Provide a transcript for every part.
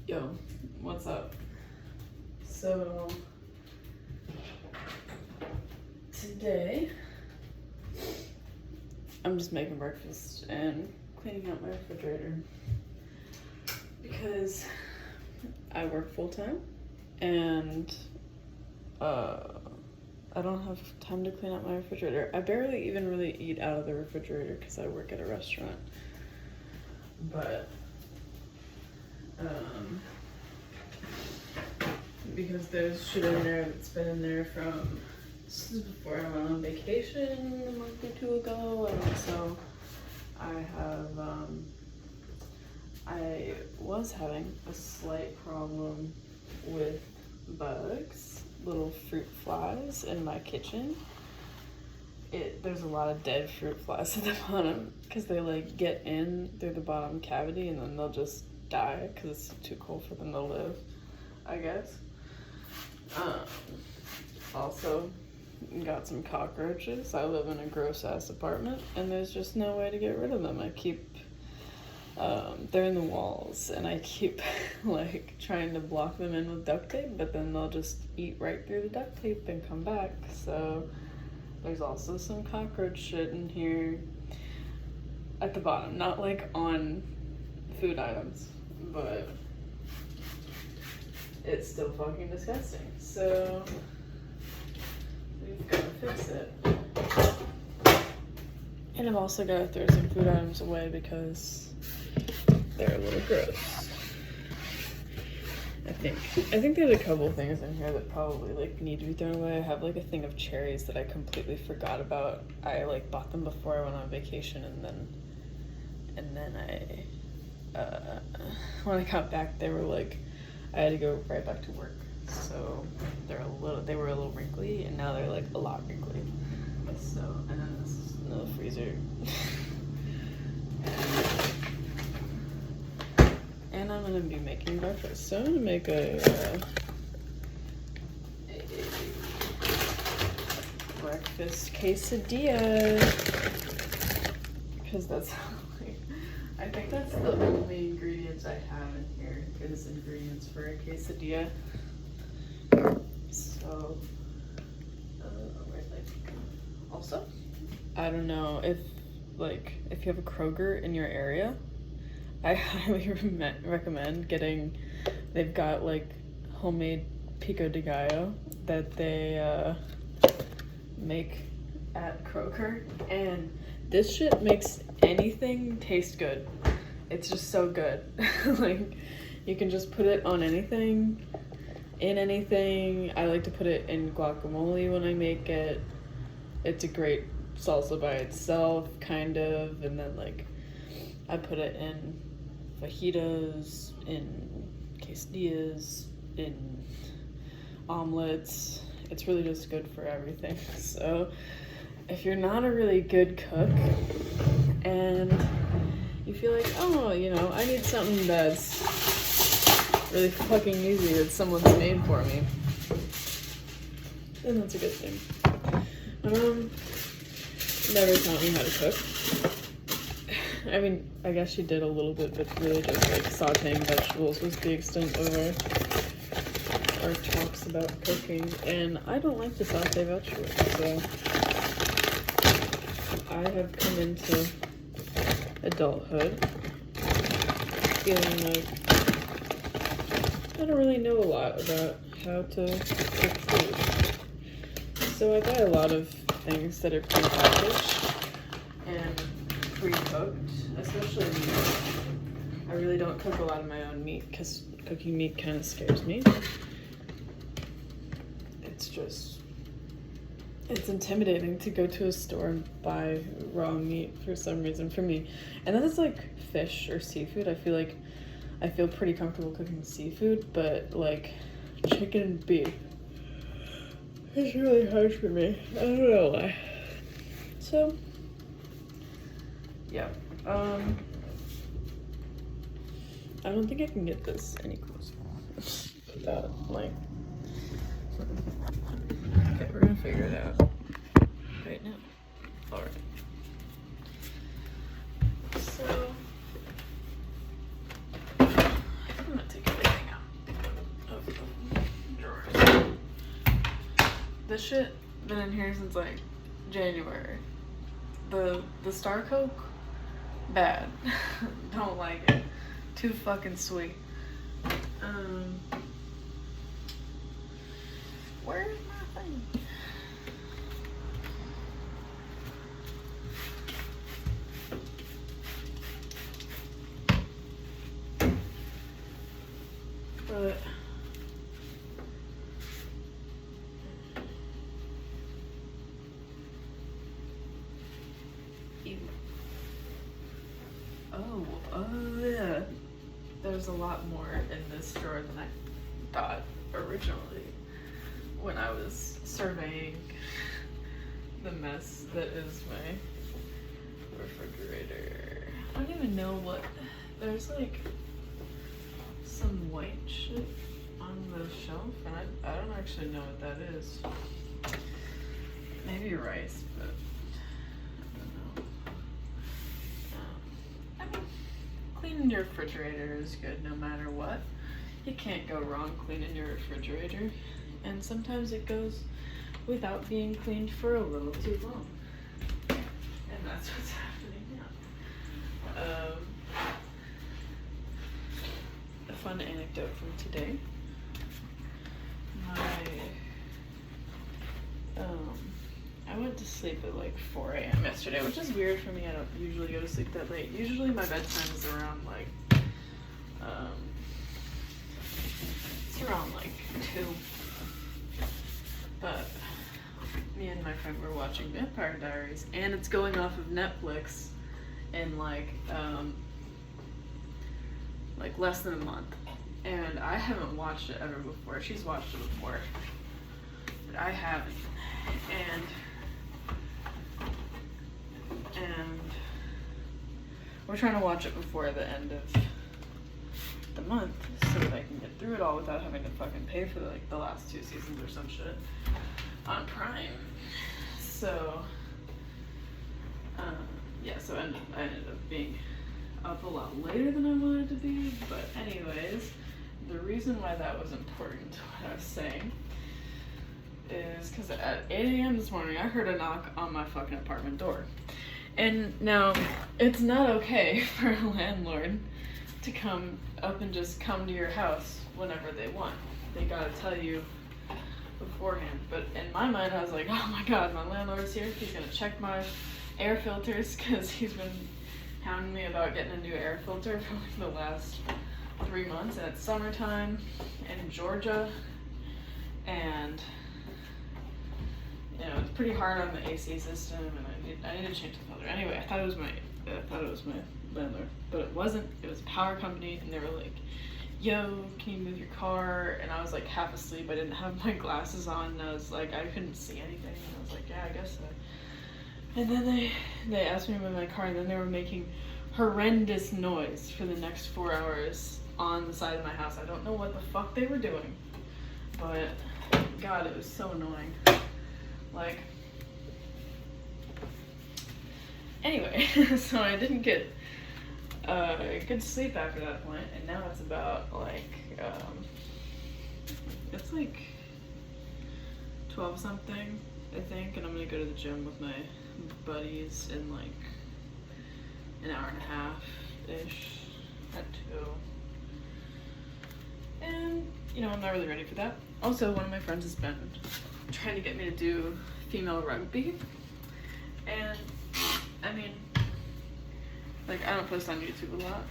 Yo, what's up? So, today, I'm just making breakfast and cleaning out my refrigerator because I work full-time and I don't have time to clean out my refrigerator. I barely even really eat out of the refrigerator because I work at a restaurant. But because there's shit in there that's been in there from, this is before I went on vacation a month or two ago, and also I was having a slight problem with bugs, little fruit flies in my kitchen. There's a lot of dead fruit flies at the bottom because they like get in through the bottom cavity and then they'll just die because it's too cold for them to live, I guess. Also got some cockroaches. I live in a gross ass apartment and there's just no way to get rid of them. I keep they're in the walls and I keep like trying to block them in with duct tape, but then they'll just eat right through the duct tape and come back. So there's also some cockroach shit in here at the bottom, not like on food items, but it's still fucking disgusting. So we've got to fix it. And I've also got to throw some food items away because they're a little gross. I think there's a couple things in here that probably like need to be thrown away. I have like a thing of cherries that I completely forgot about. I like bought them before I went on vacation, and then I when I got back they were like, I had to go right back to work. So they were a little wrinkly, and now they're like a lot wrinkly. So, and then this is another freezer. And I'm gonna be making breakfast. So I'm gonna make a breakfast quesadilla because that's like, I think that's the only ingredients I have in here is ingredients for a quesadilla. So, also, I don't know if you have a Kroger in your area, I highly recommend getting, they've got like homemade pico de gallo that they make at Kroger, and this shit makes anything taste good. It's just so good. Like, you can just put it on anything, in anything. I like to put it in guacamole when I make it. It's a great salsa by itself, kind of, and then like I put it in fajitas, in quesadillas, in omelets. It's really just good for everything. So if you're not a really good cook and you feel like, oh, you know, I need something that's really fucking easy that someone's made for me, then that's a good thing. My mom never taught me how to cook. I mean, I guess she did a little bit, but really just like sauteing vegetables was the extent of our talks about cooking. And I don't like to saute vegetables, so I have come into adulthood feeling like I don't really know a lot about how to cook food. So I buy a lot of things that are pre-packaged and pre-cooked, especially meat. I really don't cook a lot of my own meat because cooking meat kind of scares me. It's intimidating to go to a store and buy raw meat for some reason for me. And then it's like fish or seafood. I feel pretty comfortable cooking seafood, but like chicken and beef, it's really hard for me. I don't know why. So yeah, I don't think I can get this any closer without like, okay, we're gonna figure it out right now. All right. So I'm gonna take everything this shit been in here since like January. The Star Coke, bad. Don't like it. Too fucking sweet. Where's my thing? But yeah. There's a lot more in this drawer than I thought originally when I was surveying the mess that is my refrigerator. I don't even know what, there's like some white shit on the shelf, and I don't actually know what that is. Maybe rice, but I don't know. Cleaning your refrigerator is good no matter what. You can't go wrong cleaning your refrigerator, and sometimes it goes without being cleaned for a little too long. And that's what's happening now. A fun anecdote from today. I went to sleep at like 4 a.m. yesterday, which is weird for me. I don't usually go to sleep that late. Usually my bedtime is around like, it's around like 2. But me and my friend were watching Vampire Diaries, and it's going off of Netflix in like less than a month. And I haven't watched it ever before. She's watched it before, but I haven't. And we're trying to watch it before the end of the month so that I can get through it all without having to fucking pay for like the last 2 seasons or some shit on Prime. So yeah, so I ended up being up a lot later than I wanted to be. But anyways, the reason why that was important to what I was saying is because at 8 a.m. this morning, I heard a knock on my fucking apartment door. And now, it's not okay for a landlord to come up and just come to your house whenever they want. They gotta tell you beforehand. But in my mind, I was like, oh my god, my landlord's here. He's gonna check my air filters, because he's been hounding me about getting a new air filter for like the last 3 months. And it's summertime in Georgia. And you know, it's pretty hard on the AC system, and I need to change the filter. Anyway, I thought it was my landlord, but it wasn't. It was a power company, and they were like, "Yo, can you move your car?" And I was like half asleep. I didn't have my glasses on, and I was like, I couldn't see anything. And I was like, yeah, I guess so. And then they asked me to move my car, and then they were making horrendous noise for the next 4 hours on the side of my house. I don't know what the fuck they were doing, but God, it was so annoying. Like, anyway, so I didn't get good sleep after that point, and now it's about like, it's like 12 something, I think, and I'm gonna go to the gym with my buddies in like an hour and a half-ish at 2. And, you know, I'm not really ready for that. Also, one of my friends has been trying to get me to do female rugby, and I mean, like, I don't post on YouTube a lot,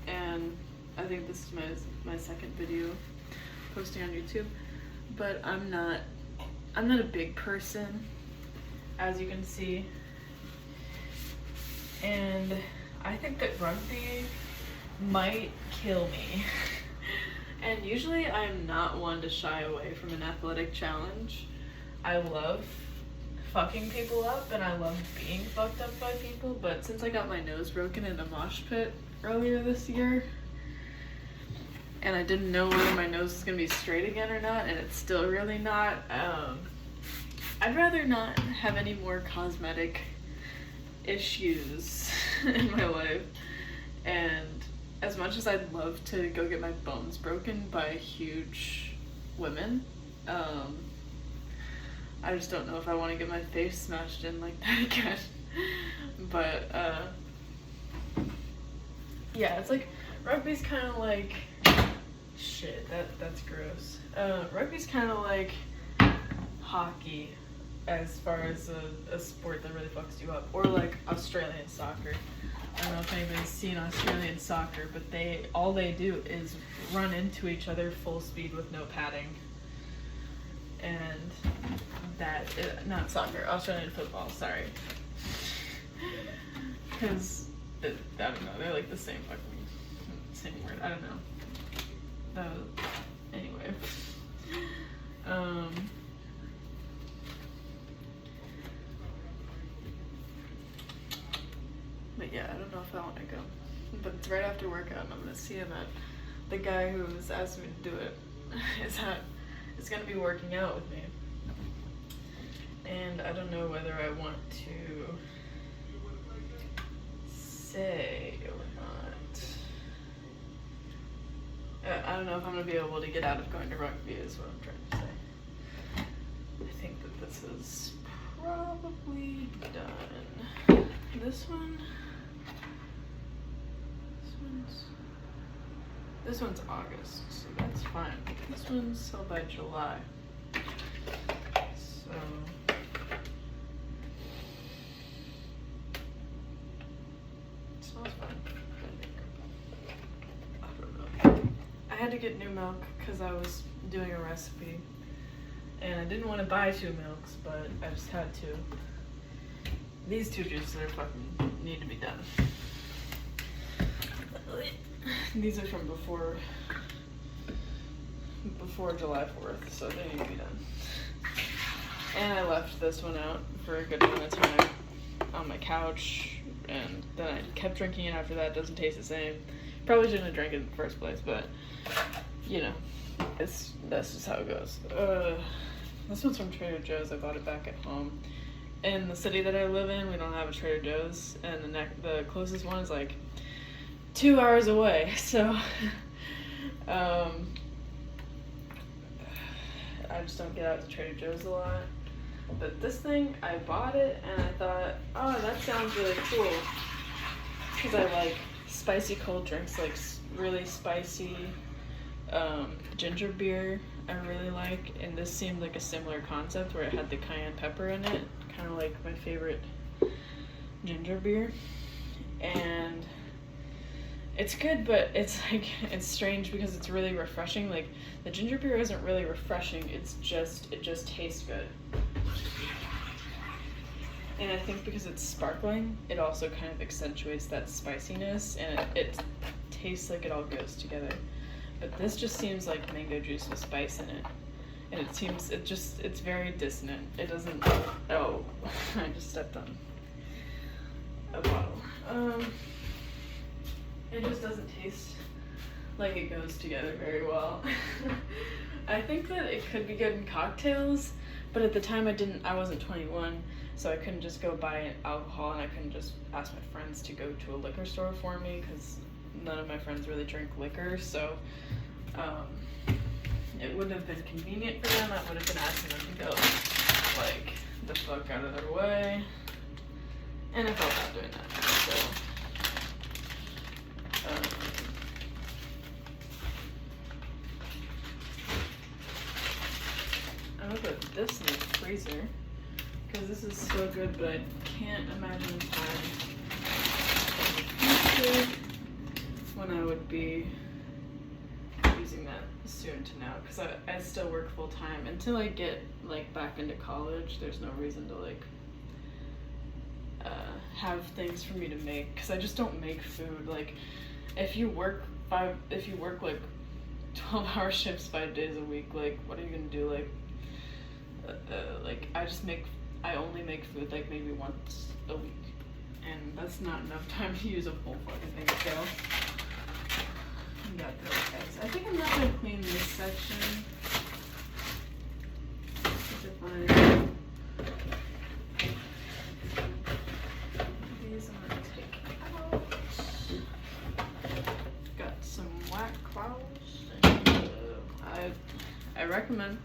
and I think this is my second video posting on YouTube, but I'm not a big person, as you can see, and I think that rugby might kill me. And usually I'm not one to shy away from an athletic challenge. I love fucking people up, and I love being fucked up by people, but since I got my nose broken in a mosh pit earlier this year, and I didn't know whether my nose was gonna be straight again or not, and it's still really not, I'd rather not have any more cosmetic issues in my life. And as much as I'd love to go get my bones broken by huge women, I just don't know if I want to get my face smashed in like that again. But, yeah, it's like, rugby's kind of like, shit, that's gross. Rugby's kind of like hockey as far as a sport that really fucks you up. Or like Australian soccer. I don't know if anybody's seen Australian soccer, but all they do is run into each other full speed with no padding. And not soccer, Australian football, sorry. Because, I don't know, they're like the same word, I don't know. Anyway. But yeah, I don't know if I want to go. But it's right after workout and I'm going to see him at, the guy who's asked me to do it is going to be working out with me. And I don't know whether I want to say or not. I don't know if I'm going to be able to get out of going to rugby is what I'm trying to say. I think that this is probably done. This one's August, so that's fine. This one's still by July. So it smells fine. I don't know. I had to get new milk because I was doing a recipe. And I didn't want to buy 2 milks, but I just had to. These 2 juices are fucking need to be done. These are from before July 4th, so they need to be done. And I left this one out for a good amount of time on my couch, and then I kept drinking it after that. It doesn't taste the same. Probably shouldn't have drank it in the first place, but you know, that's just how it goes. This one's from Trader Joe's. I bought it back at home. In the city that I live in, we don't have a Trader Joe's, and the closest one is like 2 hours away, so I just don't get out to Trader Joe's a lot. But this thing, I bought it and I thought, oh, that sounds really cool, because I like spicy cold drinks, like really spicy ginger beer I really like, and this seemed like a similar concept where it had the cayenne pepper in it, kind of like my favorite ginger beer. And it's good, but it's like, it's strange because it's really refreshing. Like, the ginger beer isn't really refreshing, it just tastes good. And I think because it's sparkling, it also kind of accentuates that spiciness, and it tastes like it all goes together. But this just seems like mango juice with spice in it. And it's very dissonant. It doesn't, oh, I just stepped on a bottle. It just doesn't taste like it goes together very well. I think that it could be good in cocktails, but at the time I wasn't 21, so I couldn't just go buy alcohol, and I couldn't just ask my friends to go to a liquor store for me, because none of my friends really drink liquor, so it wouldn't have been convenient for them. I would have been asking them to go, like, the fuck out of their way, and I felt bad doing that, so I'm gonna put this in the freezer because this is so good, but I can't imagine a time when I would be using that soon to now, because I still work full time. Until I get like back into college, there's no reason to like have things for me to make, because I just don't make food. Like, if you work like 12-hour shifts 5 days a week, like, what are you gonna do? Like I only make food like maybe once a week, and that's not enough time to use a whole fucking thing. So got the eggs. I think I'm not gonna clean this section. These I'm gonna take out. Got some white clouds. And, I recommend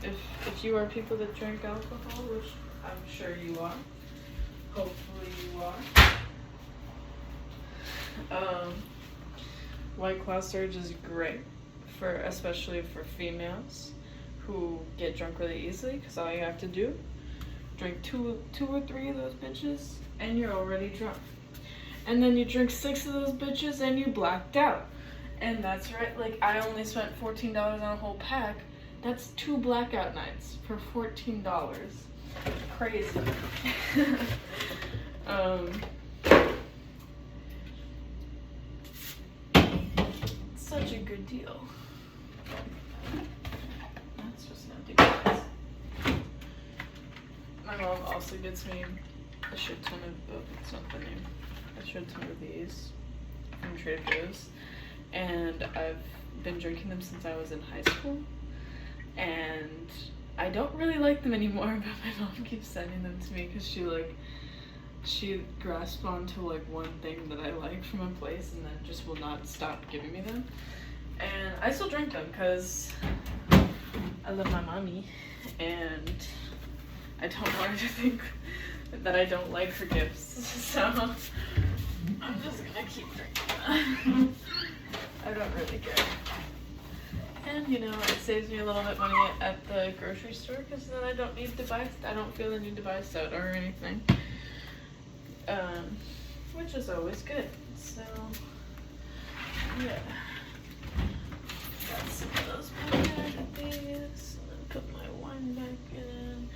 if you are people that drink alcohol, which I'm sure you are, hopefully you are, White Claw Surge is great especially for females who get drunk really easily, because all you have to do, drink two or three of those bitches and you're already drunk. And then you drink 6 of those bitches and you blacked out. And that's right, like I only spent $14 on a whole pack. That's 2 blackout nights for $14. Crazy. Such a good deal. That's just an empty glass. My mom also gets me a shit ton of, oh, it's not the name, a shit ton of these from Trader Joe's. And I've been drinking them since I was in high school. And I don't really like them anymore, but my mom keeps sending them to me because she grasped onto like one thing that I like from a place and then just will not stop giving me them. And I still drink them because I love my mommy and I don't want her to think that I don't like her gifts. So I'm just gonna keep drinking them. I don't really care. And you know, it saves me a little bit money at the grocery store because then I don't feel the need to buy soda or anything. Which is always good. So yeah. Got some of those back of these, and then put my wine back in.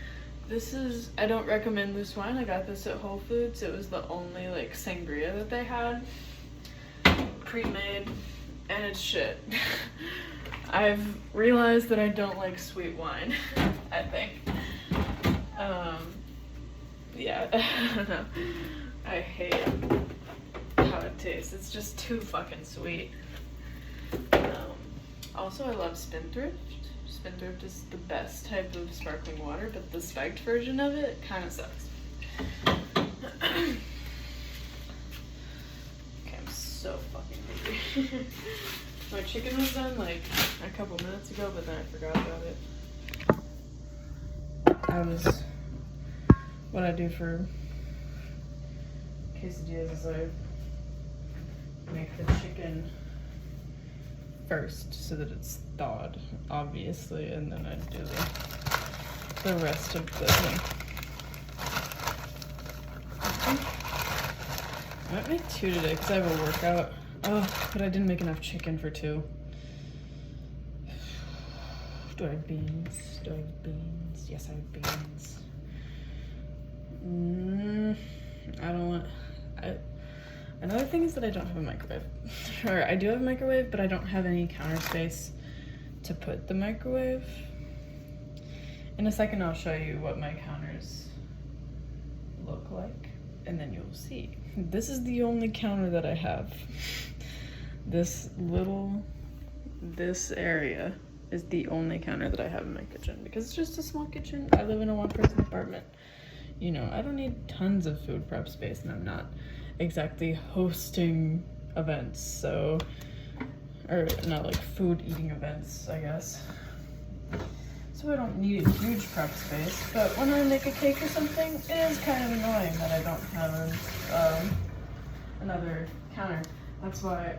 This is, I don't recommend this wine. I got this at Whole Foods. It was the only like sangria that they had, pre-made, and it's shit. I've realized that I don't like sweet wine, I think. Yeah, I don't know. I hate how it tastes. It's just too fucking sweet. Also, I love Spindrift. Spindrift is the best type of sparkling water, but the spiked version of it kind of sucks. Okay, I'm so fucking hungry. My chicken was done like a couple minutes ago, but then I forgot about it. What I do for quesadillas is I make the chicken first so that it's thawed, obviously, and then I do the rest of the thing. I might make 2 today because I have a workout. Oh, but I didn't make enough chicken for 2. Do I have beans? Do I have beans? Yes, I have beans. I don't want... Another thing is that I don't have a microwave. Or I do have a microwave, but I don't have any counter space to put the microwave. In a second, I'll show you what my counters look like, and then you'll see. This is the only counter that I have. This area is the only counter that I have in my kitchen because it's just a small kitchen. I live in a 1-person apartment. You know, I don't need tons of food prep space, and I'm not exactly hosting events, so, or not like food eating events, I guess. So I don't need a huge prep space, but when I make a cake or something, it is kind of annoying that I don't have another counter. That's why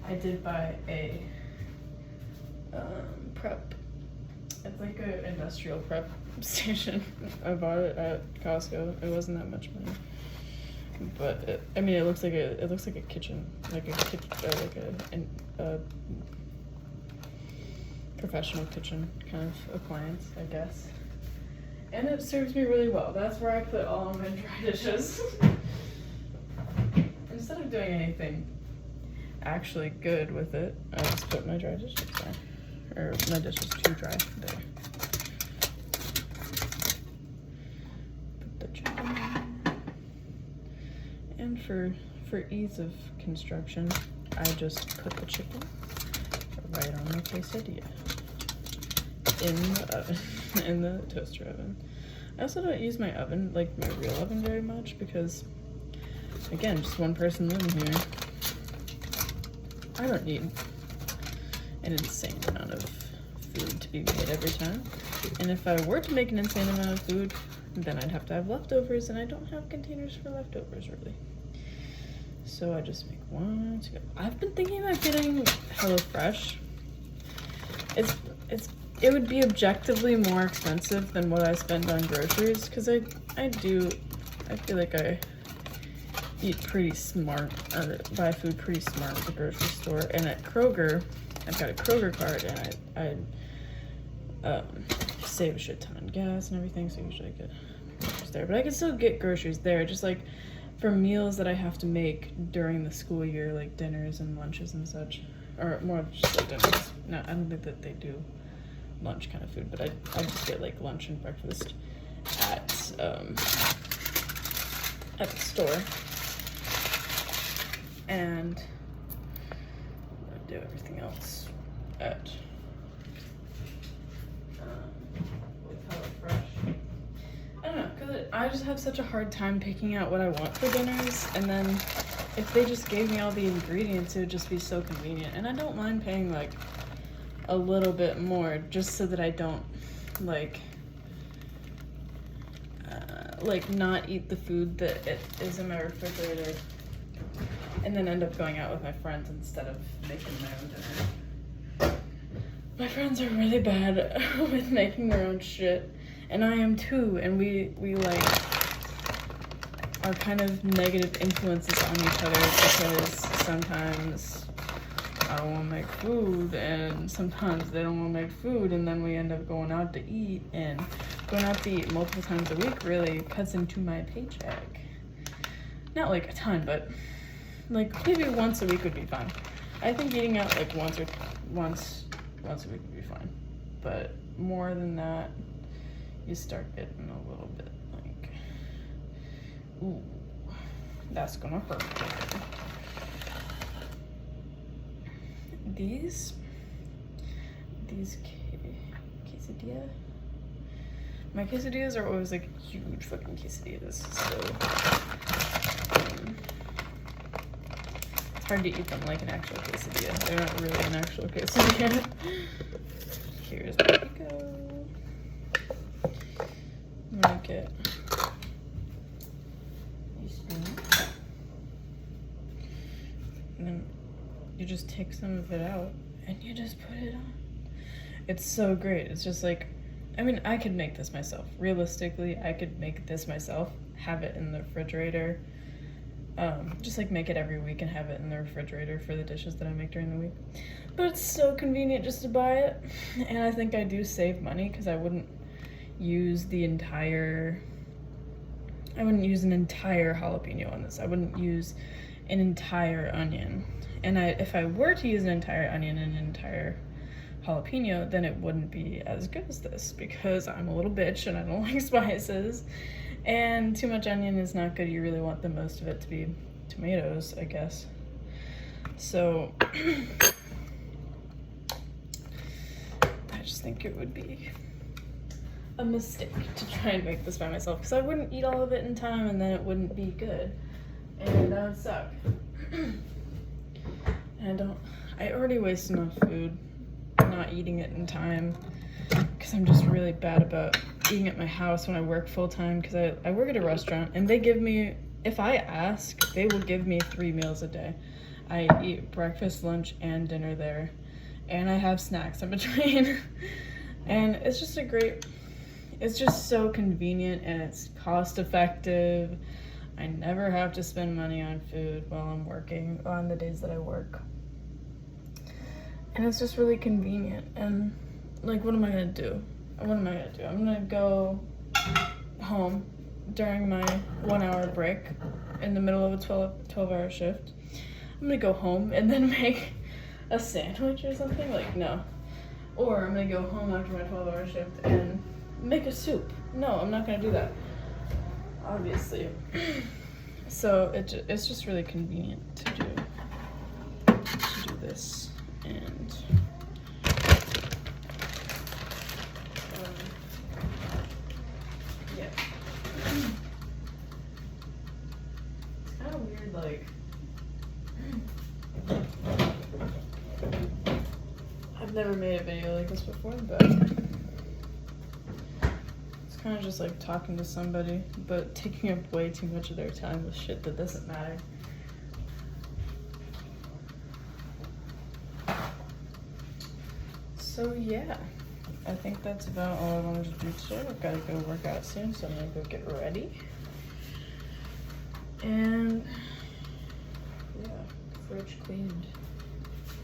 I did buy a prep. It's like an industrial prep station. I bought it at Costco. It wasn't that much money, but it looks like a kitchen, like a professional kitchen kind of appliance, I guess. And it serves me really well. That's where I put all of my dry dishes. Instead of doing anything actually good with it, I just put my dry dishes there. Or my dish is too dry there. Put the chicken in. And for ease of construction, I just put the chicken right on the quesadilla in the oven, in the toaster oven. I also don't use my oven, like my real oven, very much because, again, just one person living here. I don't need an insane amount of food to be made every time. And if I were to make an insane amount of food, then I'd have to have leftovers, and I don't have containers for leftovers, really. So I just make one to go. I've been thinking about getting HelloFresh. It would be objectively more expensive than what I spend on groceries, because I feel like I eat pretty smart, or buy food pretty smart at the grocery store. And at Kroger, I've got a Kroger card, and I save a shit ton on gas and everything, so usually I get groceries there. But I can still get groceries there, just like for meals that I have to make during the school year, like dinners and lunches and such. Or more just like dinners. No, I don't think that they do lunch kind of food, but I just get like lunch and breakfast at the store. And I do everything else at with HelloFresh. I don't know, because I just have such a hard time picking out what I want for dinners, and then if they just gave me all the ingredients, it would just be so convenient. And I don't mind paying like a little bit more just so that I don't like not eat the food that it is in my refrigerator and then end up going out with my friends instead of making my own dinner. My friends are really bad with making their own shit, and I am too, and we like are kind of negative influences on each other, because sometimes I don't want to make food, and sometimes they don't want to make food, and then we end up going out to eat, and going out to eat multiple times a week really cuts into my paycheck. Not like a ton, but like maybe once a week would be fine. I think eating out like once a week would be fine, but more than that, you start getting a little bit like, ooh, that's gonna hurt. These quesadilla. My quesadillas are always like huge fucking quesadillas, so it's hard to eat them like an actual quesadilla. They're not really an actual quesadilla. Here's where we go. I'm gonna get these spoons. And then you just take some of it out and you just put it on. It's so great. It's just like, I mean, I could make this myself. Realistically, I could make this myself, have it in the refrigerator. Just like make it every week and have it in the refrigerator for the dishes that I make during the week. But it's so convenient just to buy it. And I think I do save money because I wouldn't use an entire jalapeno on this. I wouldn't use an entire onion. And if I were to use an entire onion and an entire jalapeno, then it wouldn't be as good as this, because I'm a little bitch and I don't like spices, and too much onion is not good. You really want the most of it to be tomatoes, I guess. So I just think it would be a mistake to try and make this by myself, because I wouldn't eat all of it in time and then it wouldn't be good, and that would suck. And I already waste enough food not eating it in time, because I'm just really bad about eating at my house when I work full-time, because I work at a restaurant, and they give me, if I ask, they will give me 3 meals a day. I eat breakfast, lunch, and dinner there, and I have snacks in between. And it's just it's just so convenient, and it's cost-effective. I never have to spend money on food while I'm working, on the days that I work. And it's just really convenient. And like, what am I gonna do? I'm gonna go home during my 1-hour break in the middle of a 12-hour shift. I'm gonna go home and then make a sandwich or something? Like, no. Or I'm gonna go home after my 12-hour shift and make a soup. No, I'm not gonna do that, obviously. So it's just really convenient to do this. And yeah, it's kind of weird, like, I've never made a video like this before, but it's kind of just like talking to somebody, but taking up way too much of their time with shit that doesn't matter. So yeah, I think that's about all I wanted to do today. I've got to go work out soon, so I'm gonna go get ready. And yeah, fridge cleaned,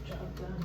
job done.